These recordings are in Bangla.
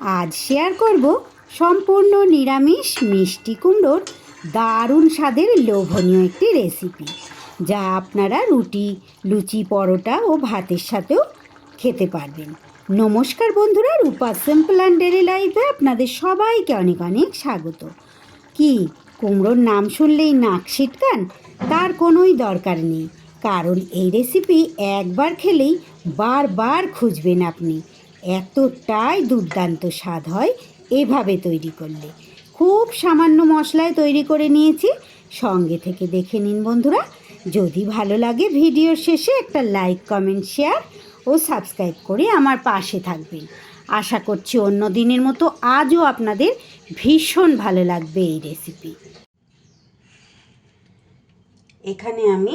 আজ শেয়ার করব সম্পূর্ণ নিরামিষ মিষ্টি কুমড়োর দারুণ স্বাদের লোভনীয় একটি রেসিপি, যা আপনারা রুটি, লুচি, পরোটা ও ভাতের সাথেও খেতে পারবেন। নমস্কার বন্ধুরা, রূপা সিম্পল অ্যান্ড ডেলি লাইফে আপনাদের সবাইকে অনেক অনেক স্বাগত। কি কুমড়োর নাম শুনলেই নাক ছিটকান? তার কোনোই দরকার নেই, কারণ এই রেসিপি একবার খেলেই বারবার খুঁজবেন আপনি। এতটাই দুর্দান্ত স্বাদ হয় এভাবে তৈরি করলে। খুব সামান্য মশলায় তৈরি করে নিয়েছি, সঙ্গে থেকে দেখে নিন বন্ধুরা। যদি ভালো লাগে ভিডিওর শেষে একটা লাইক, কমেন্ট, শেয়ার ও সাবস্ক্রাইব করে আমার পাশে থাকবেন। আশা করছি অন্য দিনের মতো আজও আপনাদের ভীষণ ভালো লাগবে এই রেসিপি। এখানে আমি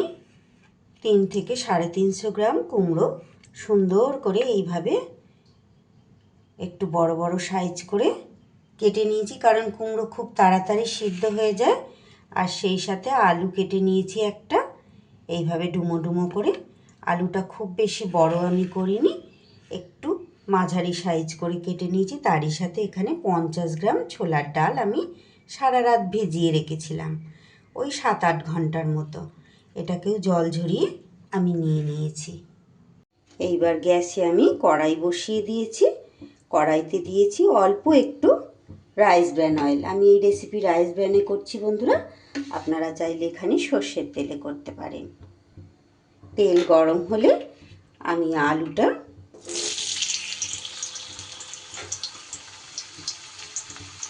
3 থেকে 350 গ্রাম কুমড়ো সুন্দর করে এইভাবে একটু বড় বড় সাইজ করে কেটে নিয়েছি, কারণ কুমড়ো খুব তাড়াতাড়ি সিদ্ধ হয়ে যায়। আর সেই সাথে আলু কেটে নিয়েছি একটা, এইভাবে ডুমো ডুমো করে। আলুটা খুব বেশি বড় আমি করিনি, একটু মাঝারি সাইজ করে কেটে নিয়েছি। তারই সাথে এখানে 50 গ্রাম ছোলার ডাল আমি সারা রাত ভিজিয়ে রেখেছিলাম, ওই 7-8 ঘন্টার মতো। এটাকেও জল ঝরিয়ে আমি নিয়ে নিয়েছি। এইবার গ্যাসে আমি কড়াই বসিয়ে দিয়েছি। কড়াইতে দিয়েছি অল্প একটু রাইস ব্র্যান অয়েল। আমি এই রেসিপি রাইস ব্র্যানে করছি বন্ধুরা, আপনারা চাইলে এখানে সর্ষের তেলে করতে পারেন। তেল গরম হলে আমি আলুটা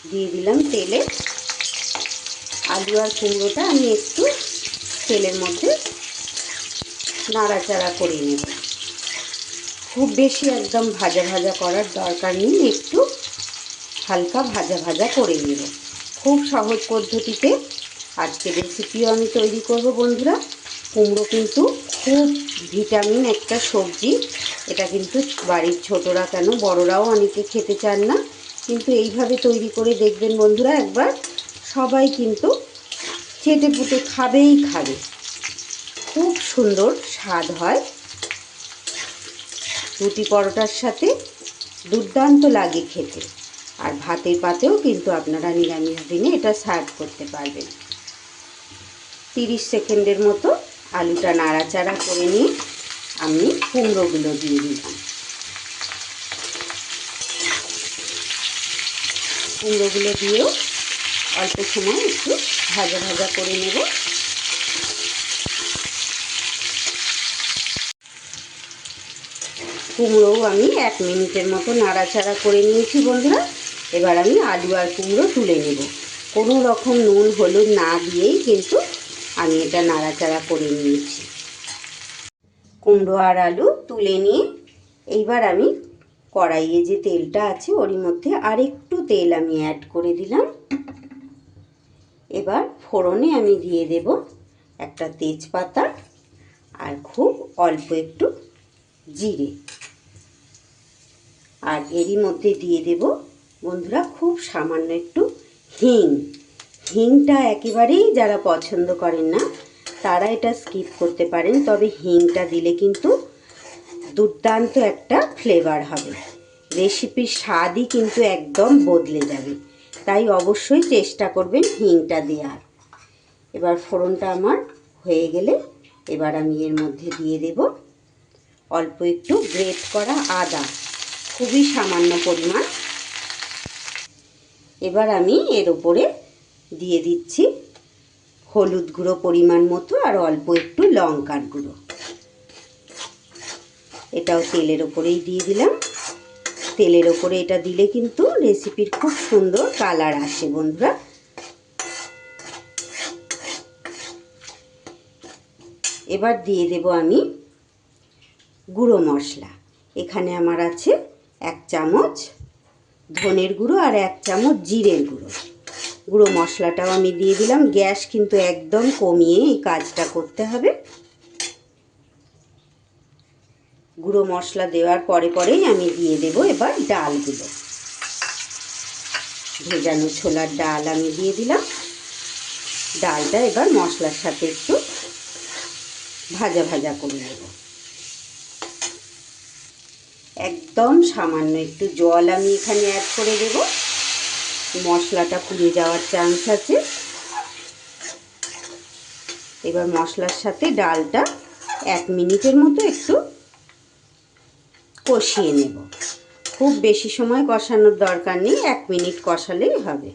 দিয়ে দিলাম তেলে। আলু আর কুমড়োটা আমি একটু তেলের মধ্যে নাড়াচাড়া করে নেব। খুব বেশি একদম ভাজা ভাজা করার দরকার নেই, একটু হালকা ভাজা ভাজা করে নেব। খুব সহজ পদ্ধতিতে আজকে রেসিপিও আমি তৈরি করব বন্ধুরা। কুমড়ো কিন্তু খুব ভিটামিন একটা সবজি। এটা কিন্তু বাড়ির ছোটরা কেন বড়রাও অনেকে খেতে চান না, কিন্তু এইভাবে তৈরি করে দেখবেন বন্ধুরা, একবার সবাই কিন্তু চেটে পুটে খাবেই খাবে। খুব সুন্দর স্বাদ হয়, রুটি পরোটার সাথে দুর্দান্ত লাগে খেতে। আর ভাতের পাতেও কিন্তু আপনারা নিরামিষ দিনে এটা সার্ভ করতে পারবেন। 30 সেকেন্ডের মতো আলুটা নাড়াচাড়া করে নিয়ে আমি কুমড়োগুলো দিয়ে দিলাম। কুমড়োগুলো দিয়েও অল্প সময় একটু ভাজা ভাজা করে নেব। কুমড়োও আমি 1 মিনিটের মতো নাড়াচাড়া করে নিয়েছি বন্ধুরা। এবার আমি আলু আর কুমড়ো তুলে নেব। কোনো রকম নুন হলুদ না দিয়েই কিন্তু আমি এটা নাড়াচাড়া করে নিয়েছি। কুমড়ো আর আলু তুলে নিয়ে এইবার আমি কড়াইয়ে যে তেলটা আছে ওর মধ্যে আর একটু তেল আমি অ্যাড করে দিলাম। এবার ফোড়নে আমি দিয়ে দেব একটা তেজপাতা আর খুব অল্প একটু জিরে। আর এরই মধ্যে দিয়ে দেব বন্ধুরা খুব সামান্য একটু হিং। হিংটা একেবারেই যারা পছন্দ করেন না তারা এটা স্কিপ করতে পারেন, তবে হিংটা দিলে কিন্তু দুর্দান্ত একটা ফ্লেভার হবে। রেসিপির স্বাদই কিন্তু একদম বদলে যাবে, তাই অবশ্যই চেষ্টা করবেন হিংটা দেওয়ার। এবার ফোড়নটা আমার হয়ে গেলে এবার আমি এর মধ্যে দিয়ে দেব অল্প একটু গ্রেট করা আদা, খুবই সামান্য পরিমাণ। এবার আমি এর ওপরে দিয়ে দিচ্ছি হলুদ গুঁড়ো পরিমাণ মতো আর অল্প একটু লঙ্কার গুঁড়ো। এটাও তেলের ওপরেই দিয়ে দিলাম। তেলের ওপরে এটা দিলে কিন্তু রেসিপির খুব সুন্দর কালার আসে বন্ধুরা। এবার দিয়ে দেব আমি গুঁড়ো মশলা। এখানে আমার আছে 1 চামচ ধনের গুঁড়ো আর 1 চামচ জিরের গুঁড়ো। গুঁড়ো মশলাটাও আমি দিয়ে দিলাম। গ্যাস কিন্তু একদম কমিয়ে এই কাজটা করতে হবে। গুঁড়ো মশলা দেওয়ার পরে পরেই আমি দিয়ে দেব এবার ডালগুলো। ভেজানো ছোলার ডাল আমি দিয়ে দিলাম। ডালটা এবার মশলার সাথে একটু ভাজা ভাজা করে নেব। একদম সামান্য একটু জল আমি এখানে অ্যাড করে দেব, মশলাটা পুড়ে যাওয়ার চান্স আছে। এবার মশলার সাথে ডালটা 1 মিনিটের মতো একটু কষিয়ে নেব। খুব বেশি সময় কষানোর দরকার নেই, 1 মিনিট কষালেই হবে।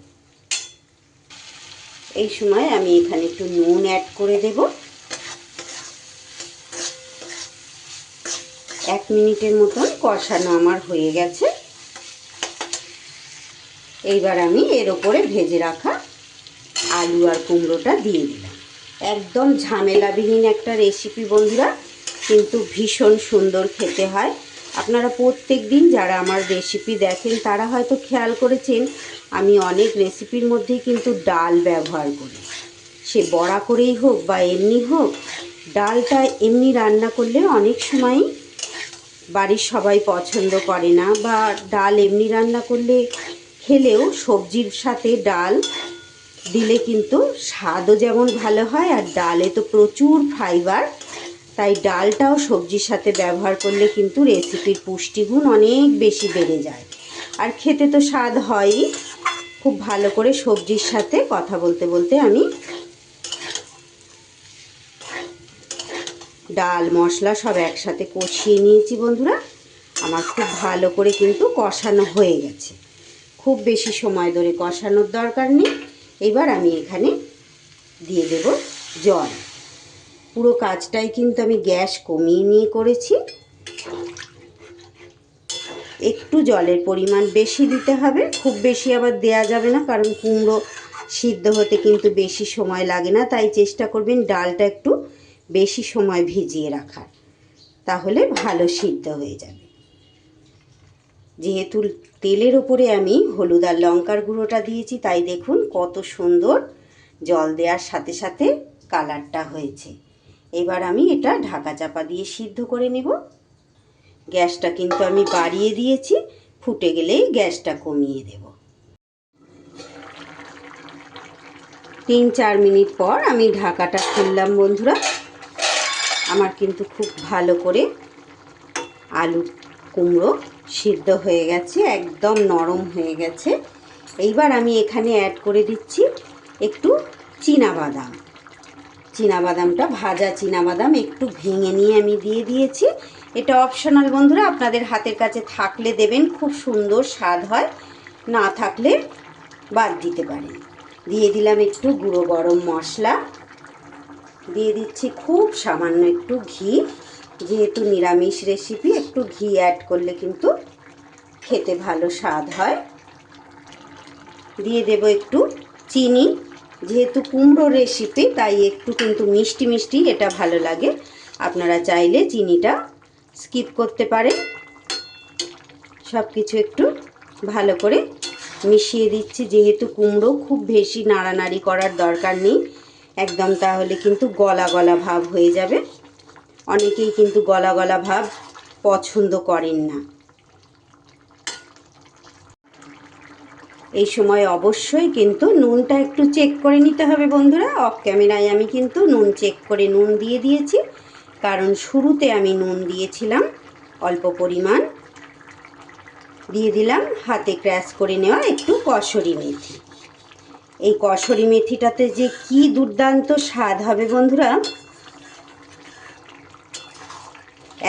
এই সময় আমি এখানে একটু নুন অ্যাড করে দেব। 1 মিনিটের মতন কষানো আমার হয়ে গেছে। এইবার আমি এর ওপরে ভেজে রাখা আলু আর কুমড়োটা দিয়ে দিলাম। একদম ঝামেলাবিহীন একটা রেসিপি বন্ধুরা, কিন্তু ভীষণ সুন্দর খেতে হয়। আপনারা প্রত্যেক দিন যারা আমার রেসিপি দেখেন তারা হয়তো খেয়াল করেছেন আমি অনেক রেসিপির মধ্যেই কিন্তু ডাল ব্যবহার করি। সে বড়া করেই হোক বা এমনি হোক, ডালটা এমনি রান্না করলে অনেক সময়ই বাড়ির সবাই পছন্দ করে না, বা ডাল এমনি রান্না করলে খেলেও সবজির সাথে ডাল দিলে কিন্তু স্বাদও যেমন ভালো হয়, আর ডালে তো প্রচুর ফাইবার, তাই ডালটাও সবজির সাথে ব্যবহার করলে কিন্তু রেসিপির পুষ্টিগুণ অনেক বেশি বেড়ে যায়, আর খেতে তো স্বাদ হয়ই। খুব ভালো করে সবজির সাথে কথা বলতে বলতে আমি ডাল মশলা সব একসাথে কষিয়ে নিয়েছি বন্ধুরা। আমার খুব ভালো করে কিন্তু কষানো হয়ে গেছে, খুব বেশি সময় ধরে কষানোর দরকার নেই। এবার আমি এখানে দিয়ে দেব জল। পুরো কাজটাই কিন্তু আমি গ্যাস কমিয়ে নিয়ে করেছি। একটু জলের পরিমাণ বেশি দিতে হবে, খুব বেশি আবার দেয়া যাবে না, কারণ কুমড়ো সিদ্ধ হতে কিন্তু বেশি সময় লাগে না। তাই চেষ্টা করবেন ডালটা একটু বেশি সময় ভিজিয়ে রাখার, তাহলে ভালো সিদ্ধ হয়ে যাবে। যেহেতু তেলের ওপরে আমি হলুদ আর লঙ্কার গুঁড়োটা দিয়েছি, তাই দেখুন কত সুন্দর জল দেওয়ার সাথে সাথে কালারটা হয়েছে। এবার আমি এটা ঢাকা চাপা দিয়ে সিদ্ধ করে নেব। গ্যাসটা কিন্তু আমি বাড়িয়ে দিয়েছি, ফুটে গেলেই গ্যাসটা কমিয়ে দেব। 3-4 মিনিট পর আমি ঢাকাটা খুললাম বন্ধুরা। আমার কিন্তু খুব ভালো করে আলু কুমড়ো সিদ্ধ হয়ে গেছে, একদম নরম হয়ে গেছে। এইবার আমি এখানে অ্যাড করে দিচ্ছি একটু চীনাবাদাম। চীনাবাদামটা ভাজা চীনাবাদাম একটু ভেঙে নিয়ে আমি দিয়ে দিয়েছি। এটা অপশনাল বন্ধুরা, আপনাদের হাতের কাছে থাকলে দেবেন, খুব সুন্দর স্বাদ হয়, না থাকলে বাদ দিতে পারেন। দিয়ে দিলাম একটু গুঁড়ো গরম মশলা, দিয়ে দিচ্ছি খুব সামান্য একটু ঘি। যেহেতু নিরামিষ রেসিপি, একটু ঘি অ্যাড করলে কিন্তু খেতে ভালো স্বাদ হয়। দিয়ে দেব একটু চিনি। যেহেতু কুমড়ো রেসিপি, তাই একটু কিন্তু মিষ্টি মিষ্টি এটা ভালো লাগে। আপনারা চাইলে চিনিটা স্কিপ করতে পারেন। সব কিছু একটু ভালো করে মিশিয়ে দিচ্ছি। যেহেতু কুমড়ো, খুব বেশি নাড়ানাড়ি করার দরকার নেই একদম, তাহলে কিন্তু গলা গলা ভাব হয়ে যাবে। অনেকেই কিন্তু গলা গলা ভাব পছন্দ করেন না। এই সময় অবশ্যই কিন্তু নুনটা একটু চেক করে নিতে হবে বন্ধুরা। অফ ক্যামেরায় আমি কিন্তু নুন চেক করে নুন দিয়ে দিয়েছি, কারণ শুরুতে আমি নুন দিয়েছিলাম অল্প পরিমাণ। দিয়ে দিলাম হাতে ক্র্যাশ করে নেওয়া একটু কসুরি মেথি। এই কসুরি মেথিটাতে যে কি দুর্দান্ত স্বাদ হবে বন্ধুরা,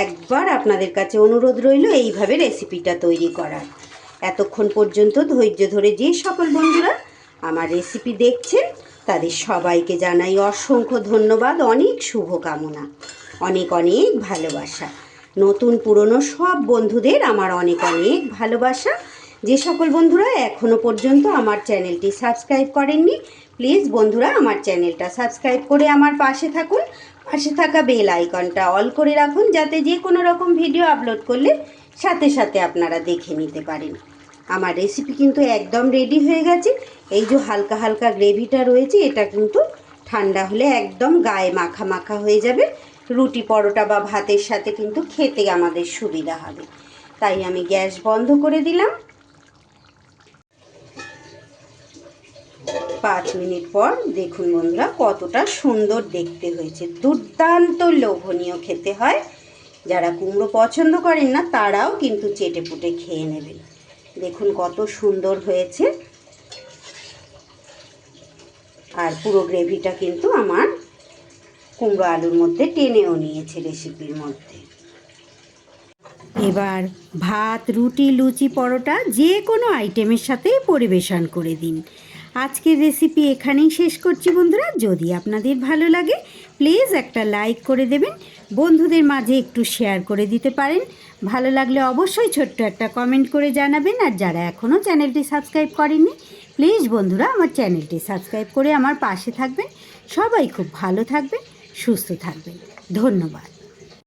একবার আপনাদের কাছে অনুরোধ রইল এইভাবে রেসিপিটা তৈরি করার। এতক্ষণ পর্যন্ত ধৈর্য ধরে যে সকল বন্ধুরা আমার রেসিপি দেখছেন তাদের সবাইকে জানাই অসংখ্য ধন্যবাদ, অনেক শুভকামনা, অনেক অনেক ভালোবাসা। নতুন পুরনো সব বন্ধুদের আমার অনেক অনেক ভালোবাসা। যে সকল বন্ধুরা এখনও পর্যন্ত আমার চ্যানেলটি সাবস্ক্রাইব করেননি, প্লিজ বন্ধুরা আমার চ্যানেলটা সাবস্ক্রাইব করে আমার পাশে থাকুন। পাশে থাকা বেল আইকনটা অল করে রাখুন, যাতে যে কোনো রকম ভিডিও আপলোড করলে সাথে সাথে আপনারা দেখে নিতে পারেন। আমার রেসিপি কিন্তু একদম রেডি হয়ে গেছে। এই যে হালকা হালকা গ্রেভিটা রয়েছে, এটা কিন্তু ঠান্ডা হলে একদম গায়ে মাখা মাখা হয়ে যাবে। রুটি পরোটা বা ভাতের সাথে কিন্তু খেতে আমাদের সুবিধা হবে। তাই আমি গ্যাস বন্ধ করে দিলাম। 5 মিনিট পর দেখুন বন্ধুরা কতটা সুন্দর দেখতে হয়েছে, দুর্দান্ত লোভনীয় খেতে হয়। যারা কুমড়ো পছন্দ করেন না তারাও কিন্তু চেটেপুটে খেয়ে নেবেন। দেখুন কত সুন্দর হয়েছে। আর পুরো গ্রেভিটা কিন্তু আমার কুমড়ো আলুর মধ্যে টেনেও নিয়েছে রেসিপির মধ্যে। এবার ভাত, রুটি, লুচি, পরোটা যে কোনো আইটেমের সাথেই পরিবেশন করে দিন। আজকের রেসিপি এখানেই শেষ করছি বন্ধুরা। যদি আপনাদের ভালো লাগে প্লিজ একটা লাইক করে দেবেন, বন্ধুদের মাঝে একটু শেয়ার করে দিতে পারেন। ভালো লাগলে অবশ্যই ছোট্ট একটা কমেন্ট করে জানাবেন। আর যারা এখনও চ্যানেলটি সাবস্ক্রাইব করেননি প্লিজ বন্ধুরা আমার চ্যানেলটি সাবস্ক্রাইব করে আমার পাশে থাকবেন। সবাই খুব ভালো থাকবেন, সুস্থ থাকবেন। ধন্যবাদ।